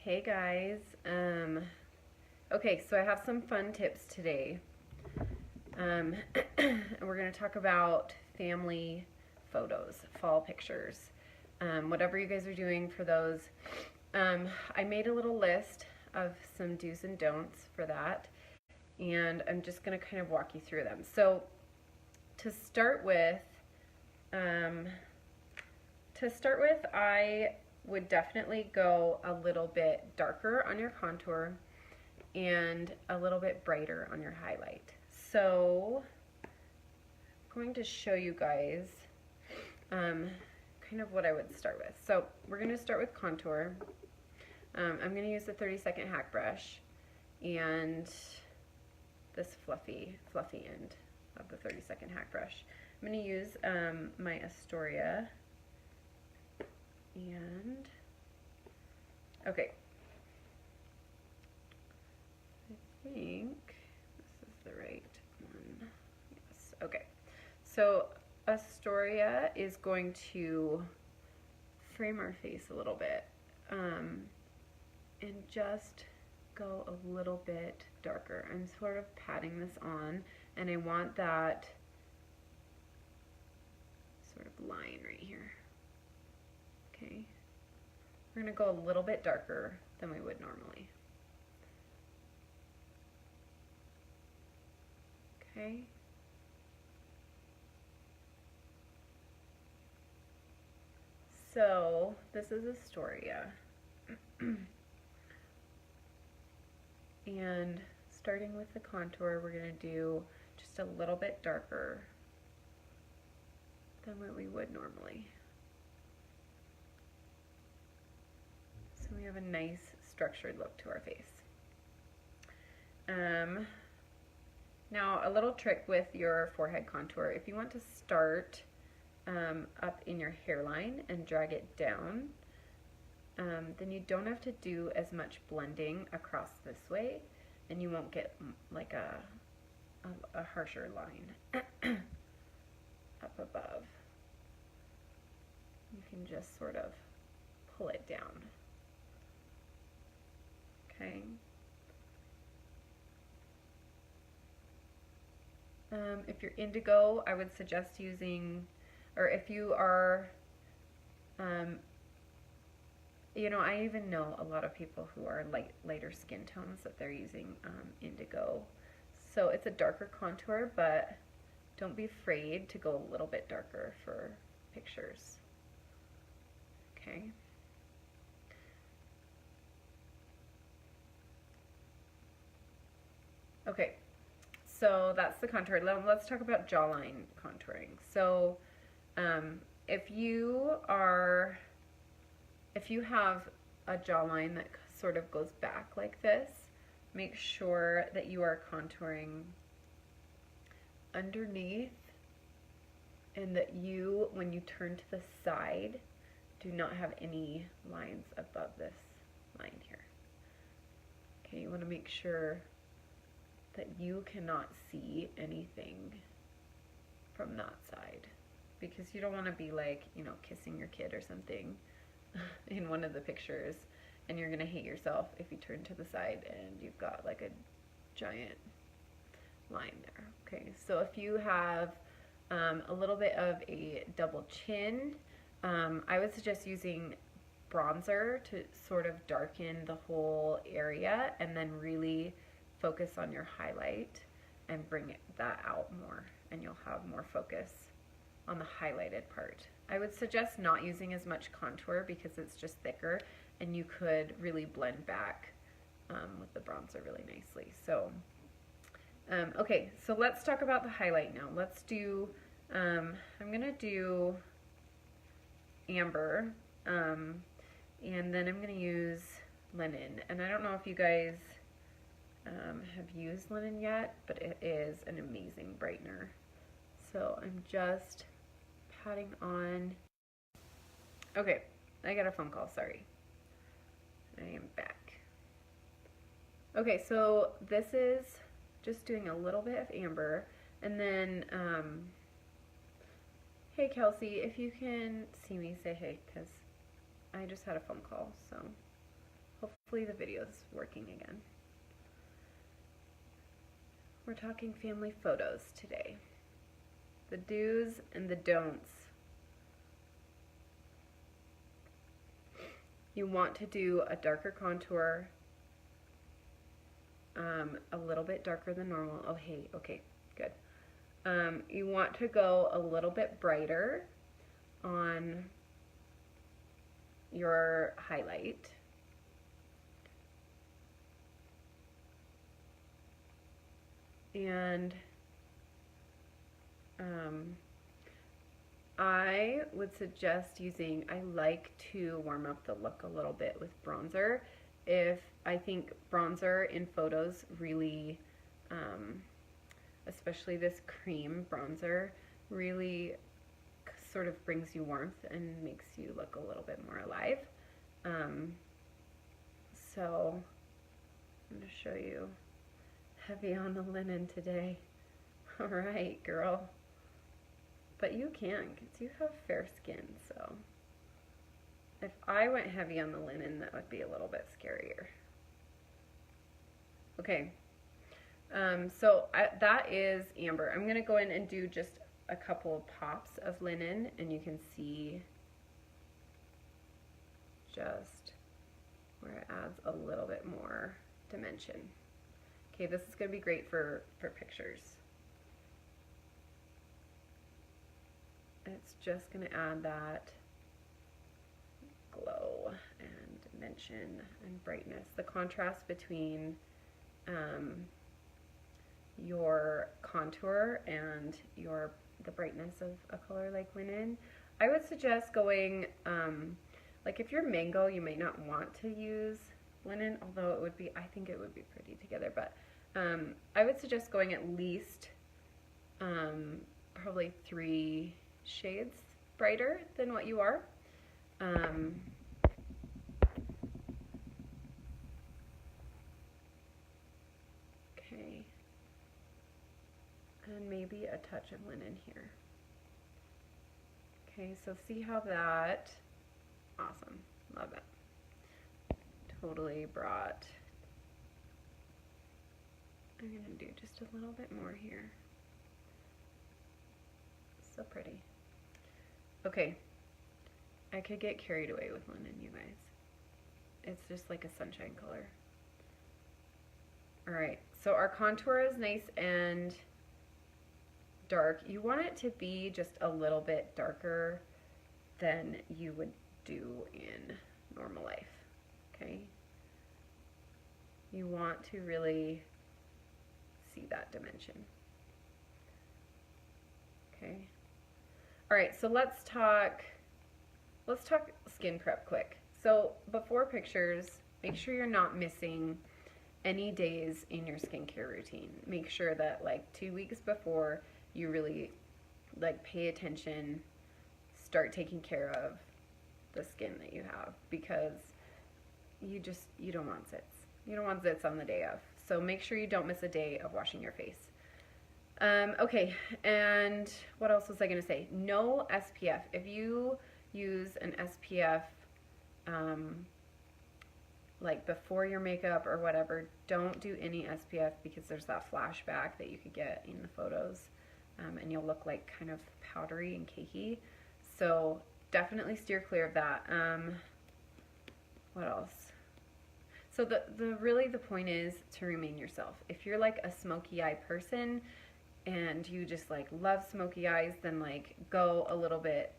Hey guys. Okay, so I have some fun tips today. Um, we're going to talk about family photos, fall pictures, whatever you guys are doing for those. I made a little list of some do's and don'ts for that, and I'm just going to kind of walk you through them. So to start with, um, I would definitely go a little bit darker on your contour and a little bit brighter on your highlight. So I'm going to show you guys kind of what I would start with. So we're going to start with contour. I'm going to use the 30-second hack brush and this fluffy end of the 30-second hack brush. I'm going to use my Astoria. And, okay, I think this is the right one. Yes, okay. So Astoria is going to frame our face a little bit and just go a little bit darker. I'm sort of patting this on, and I want that sort of line right here. Okay, we're going to go a little bit darker than we would normally. Okay. So this is Astoria. And starting with the contour, we're going to do just a little bit darker than what we would normally. So we have a nice structured look to our face. Now a little trick with your forehead contour, if you want to start up in your hairline and drag it down, then you don't have to do as much blending across this way, and you won't get like a harsher line up above. You can just sort of pull it down. Okay. If you're indigo, I would suggest using, or if you are, you know, I even know a lot of people who are lighter skin tones that they're using indigo. So it's a darker contour, but don't be afraid to go a little bit darker for pictures. Okay. Okay, so that's the contour. Let's talk about jawline contouring. So if you have a jawline that sort of goes back like this, make sure that you are contouring underneath, and that you, when you turn to the side, do not have any lines above this line here. Okay, you want to make sure that you cannot see anything from that side, because you don't want to be like, you know, kissing your kid or something in one of the pictures, and you're gonna hate yourself if you turn to the side and you've got like a giant line there. Okay, so if you have a little bit of a double chin, I would suggest using bronzer to sort of darken the whole area, and then really focus on your highlight and bring that out more, and you'll have more focus on the highlighted part. I would suggest not using as much contour because it's just thicker, and you could really blend back with the bronzer really nicely. So, okay, so let's talk about the highlight now. Let's do, I'm gonna do amber, and then I'm gonna use linen. And I don't know if you guys have used linen yet, but it is an amazing brightener. So I'm just patting on. Okay, I got a phone call, sorry. I am back. Okay, so this is just doing a little bit of amber, and then, hey Kelsey, if you can see me, say hey, because I just had a phone call, so Hopefully the video is working again. We're talking family photos today. The do's and the don'ts. You want to do a darker contour, a little bit darker than normal. Oh, hey, okay, good. You want to go a little bit brighter on your highlight. And I would suggest using, I like to warm up the look a little bit with bronzer. I think bronzer in photos really, especially this cream bronzer, really sort of brings you warmth and makes you look a little bit more alive. So I'm going to show you heavy on the linen today. All right, girl. But you can, because you have fair skin, so if I went heavy on the linen, that would be a little bit scarier. Okay, so that is amber. I'm going to go in and do just a couple of pops of linen, and you can see just where it adds a little bit more dimension. Okay, this is going to be great for pictures. It's just going to add that glow and dimension and brightness. The contrast between your contour and the brightness of a color like linen. I would suggest going, like if you're mango, you may not want to use linen, although it would be, I think it would be pretty together, but I would suggest going at least probably 3 shades brighter than what you are. Okay, and maybe a touch of linen here. Okay, so see how that, awesome, love it. Totally brought, I'm going to do just a little bit more here. So pretty. Okay, I could get carried away with linen, you guys. It's just like a sunshine color. Alright, so our contour is nice and dark. You want it to be just a little bit darker than you would do in normal life, okay? You want to really see that dimension. Okay. All right, so let's talk skin prep quick. So before pictures, make sure you're not missing any days in your skincare routine. Make sure that like 2 weeks before you really like pay attention, start taking care of the skin that you have, because you don't want zits. You don't want zits on the day of. So make sure you don't miss a day of washing your face. Okay, and what else was I going to say? No SPF. If you use an SPF like before your makeup or whatever, don't do any SPF, because there's that flashback that you could get in the photos, and you'll look like kind of powdery and cakey. So definitely steer clear of that. What else? So really the point is to remain yourself. If you're like a smoky eye person and you just like love smoky eyes, then like go a little bit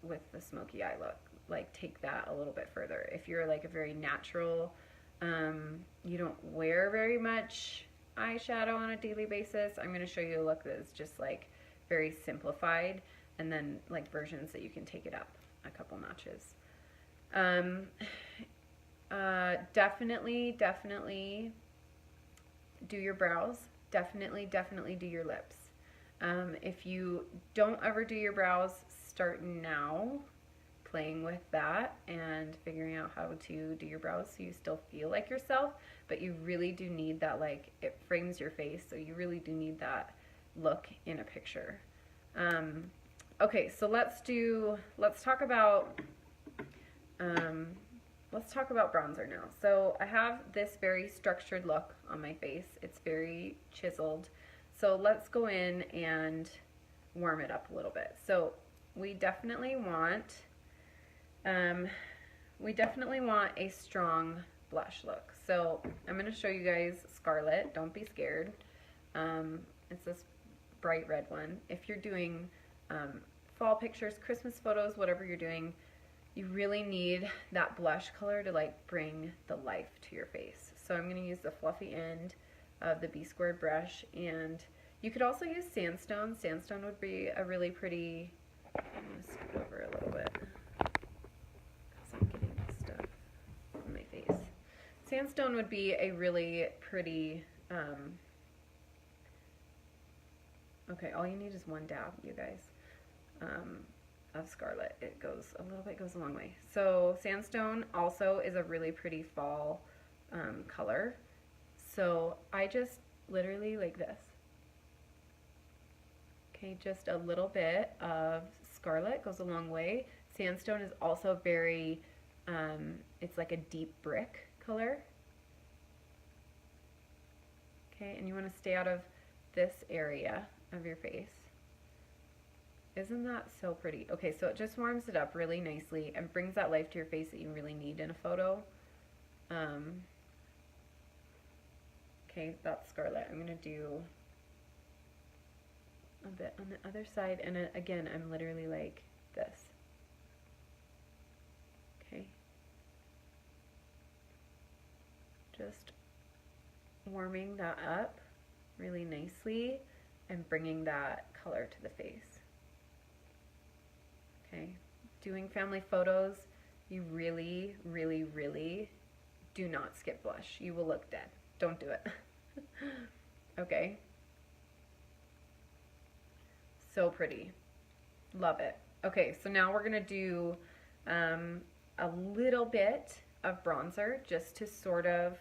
with the smoky eye look. Like take that a little bit further. If you're like a very natural, you don't wear very much eyeshadow on a daily basis, I'm going to show you a look that is just like very simplified, and then like versions that you can take it up a couple notches. Definitely do your brows. Definitely do your lips. If you don't ever do your brows, start now playing with that and figuring out how to do your brows so you still feel like yourself, but you really do need that, like, it frames your face, so you really do need that look in a picture. Okay, so let's talk about let's talk about bronzer now. So I have this very structured look on my face. It's very chiseled. So let's go in and warm it up a little bit. So we definitely want a strong blush look. So I'm going to show you guys Scarlet. Don't be scared. It's this bright red one. If you're doing fall pictures, Christmas photos, whatever you're doing, you really need that blush color to like bring the life to your face. So I'm going to use the fluffy end of the B squared brush, and you could also use sandstone. Sandstone would be a really pretty, I'm going to scoot over a little bit because I'm getting stuff on my face. Sandstone would be a really pretty, okay, all you need is one dab, you guys, of Scarlet. It goes, a little bit goes a long way. So sandstone also is a really pretty fall color. So I just literally like this. Okay, just a little bit of Scarlet goes a long way. Sandstone is also very, it's like a deep brick color. Okay, and you want to stay out of this area of your face. Isn't that so pretty? Okay, so it just warms it up really nicely and brings that life to your face that you really need in a photo. Okay, that's Scarlet. I'm going to do a bit on the other side, and again, I'm literally like this. Okay. Just warming that up really nicely and bringing that color to the face. Okay. Doing family photos, you really, really, really do not skip blush. You will look dead. Don't do it. Okay. So pretty. Love it. Okay, so now we're going to do a little bit of bronzer just to sort of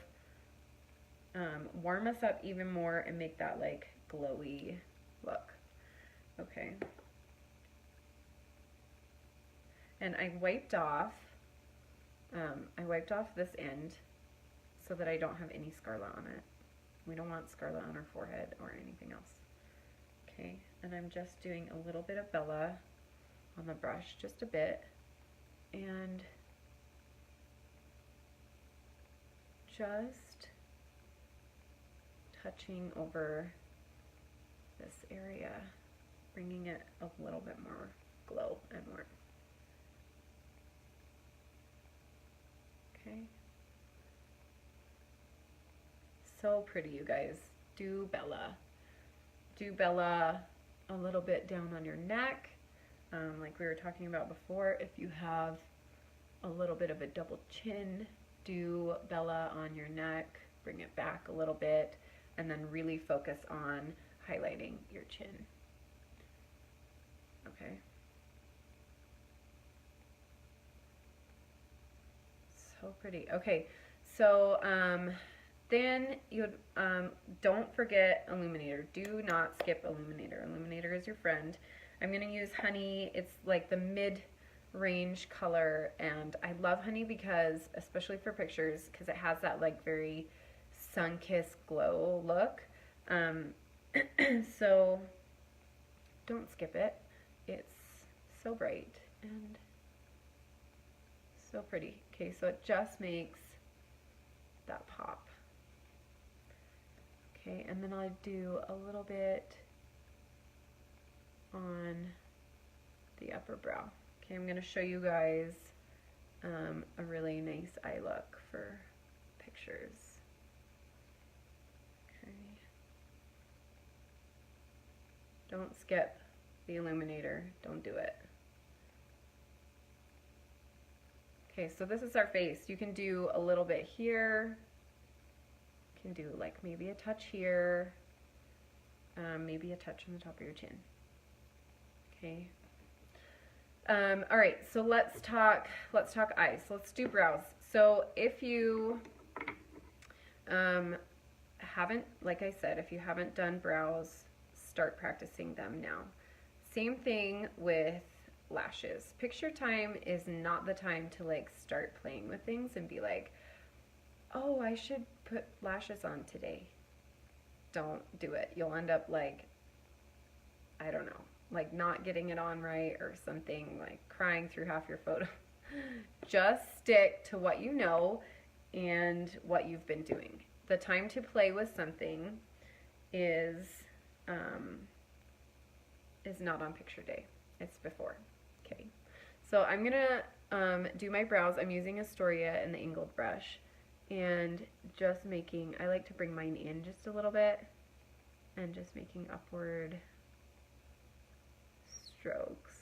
warm us up even more and make that like glowy look. Okay. And I wiped off this end so that I don't have any scarlet on it. We don't want scarlet on our forehead or anything else. Okay, and I'm just doing a little bit of Bella on the brush, just a bit, and just touching over this area, bringing it a little bit more glow and warmth. Okay. So pretty, you guys. Do Bella. Do Bella a little bit down on your neck, like we were talking about before. If you have a little bit of a double chin, do Bella on your neck, bring it back a little bit, and then really focus on highlighting your chin. Okay. So pretty. Okay, so then you don't forget illuminator. Do not skip illuminator. Illuminator is your friend. I'm going to use Honey. It's like the mid-range color, and I love Honey because, especially for pictures, because it has that like very sun-kissed glow look. So don't skip it. It's so bright and so pretty. Okay, so it just makes that pop. Okay, and then I'll do a little bit on the upper brow. Okay, I'm going to show you guys a really nice eye look for pictures. Okay. Don't skip the illuminator. Don't do it. Okay, so this is our face. You can do a little bit here. You can do like maybe a touch here. Maybe a touch on the top of your chin. Okay. All right, so let's talk eyes. Let's do brows. So if you haven't, like I said, if you haven't done brows, start practicing them now. Same thing with lashes. Picture time is not the time to like start playing with things and be like, oh, I should put lashes on today. Don't do it. You'll end up like, I don't know, like not getting it on right or something, like crying through half your photo. Just stick to what you know and what you've been doing. The time to play with something is not on picture day. It's before. Okay. So I'm gonna do my brows. I'm using Astoria and the angled brush, and just making, I like to bring mine in just a little bit and just making upward strokes.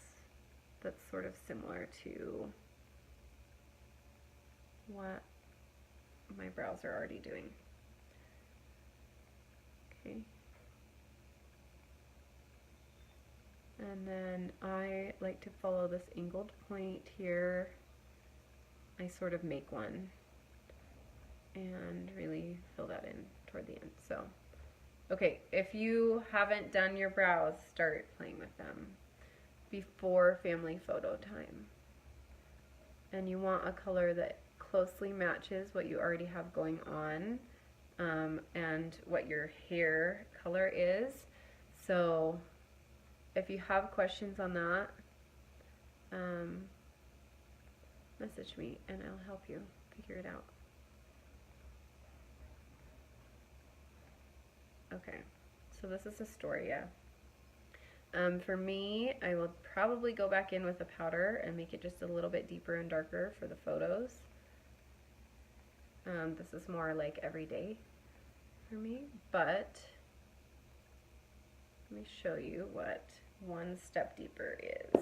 That's sort of similar to what my brows are already doing. Okay. And then I like to follow this angled point here. I sort of make one and really fill that in toward the end. So, okay, if you haven't done your brows, start playing with them before family photo time. And you want a color that closely matches what you already have going on and what your hair color is. So if you have questions on that, message me and I'll help you figure it out. Okay, so this is Astoria. For me, I will probably go back in with a powder and make it just a little bit deeper and darker for the photos. This is more like everyday for me, but let me show you what one step deeper is.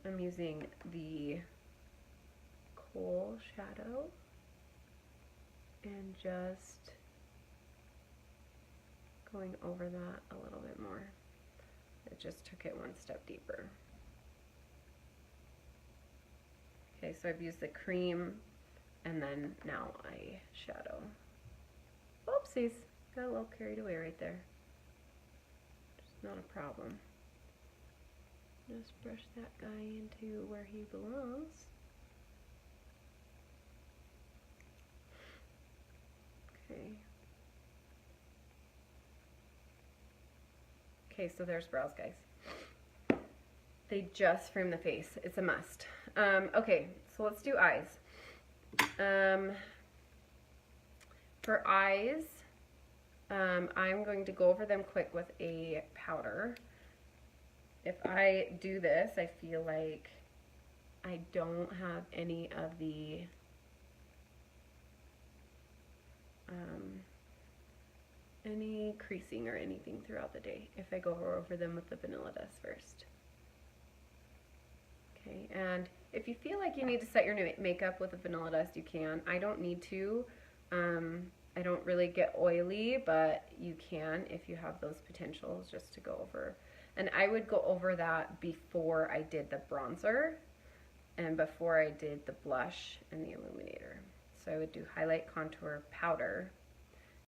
I'm using the Kohl shadow and just going over that a little bit more. It just took it one step deeper. Okay, so I've used the cream and then now I shadow. Oopsies, got a little carried away right there. Just not a problem. Just brush that guy into where he belongs. Okay. Okay, so there's brows, guys. They just frame the face. It's a must. Okay, so let's do eyes. For eyes, I'm going to go over them quick with a powder. If I do this, I feel like I don't have any of the any creasing or anything throughout the day if I go over them with the Vanilla Dust first. Okay, and if you feel like you need to set your makeup with a Vanilla Dust, you can. I don't need to. I don't really get oily, but you can if you have those potentials just to go over. And I would go over that before I did the bronzer and before I did the blush and the illuminator. So I would do highlight, contour, powder,